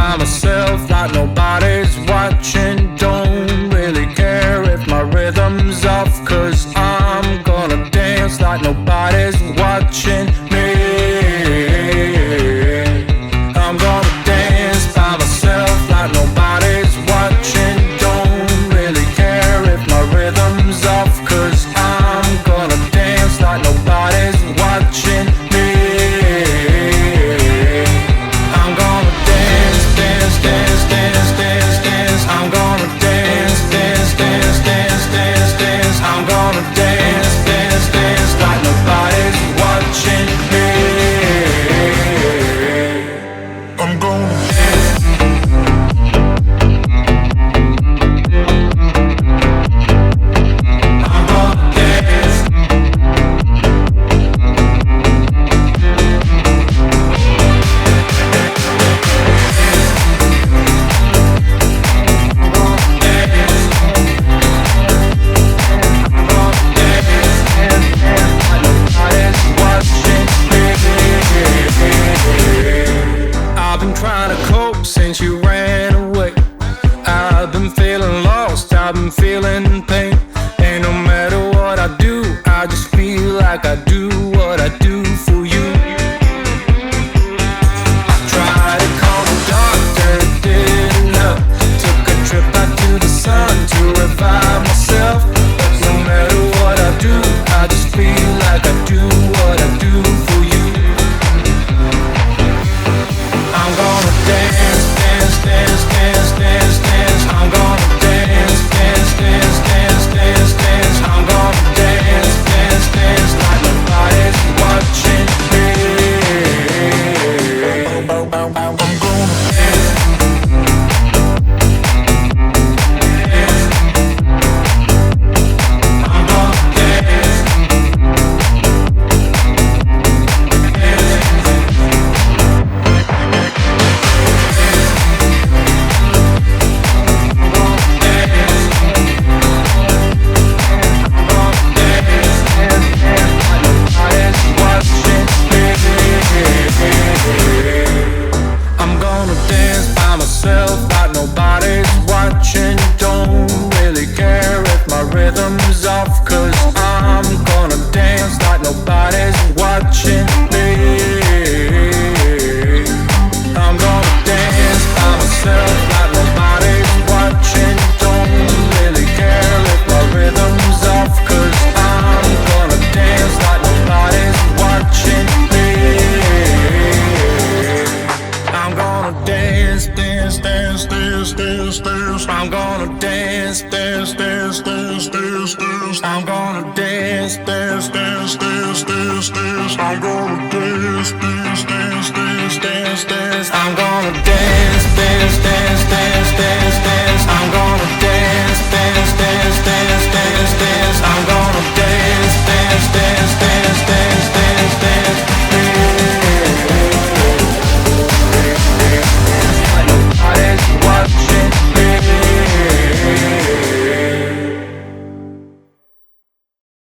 by myself like nobody's watching. Don't really care if my rhythm's off, 'cause I'm gonna dance like nobody's watching me. I'm gonna dance by myself like nobody's watching. Don't really care if my rhythm's off, 'cause I'm gonna dance like nobody's watching me. I'm gonna dance, dance, dance, dance, dance, dance. I'm gonna dance, dance, dance, dance, dance, dance. I'm gonna dance, dance, dance like nobody's watching me. I'm gonna dance. I'm gonna dance. I've been trying to cope since you ran away. I've been feeling lost, I've been feeling pain. And no matter what I do, I just feel like I do what I do for you. I tried to call the doctor, it didn't help. Took a trip out to the sun to revive myself. But no matter what I do, I just feel like I do what I do for you. I'm gonna dance, dance, dance, dance, dance, dance. I'm gonna dance, dance, dance, dance, dance, dance. I'm gonna dance, dance, dance like nobody's watching me. I'm gonna dance. I'm gonna dance. I'm gonna dance by myself like nobody's watching. Don't really care if my rhythm's off, 'cause I'm gonna dance like nobody's watching me. I'm gonna dance by myself like nobody's watching. Don't really care if my rhythm's off, 'cause I'm gonna dance like nobody's watching me. I'm gonna dance, dance, dance, dance, dance, dance. I'm gonna dance, dance, dance, dance, dance, dance. I'm gonna dance, dance, dance, dance, dance, dance. I'm gonna dance, dance.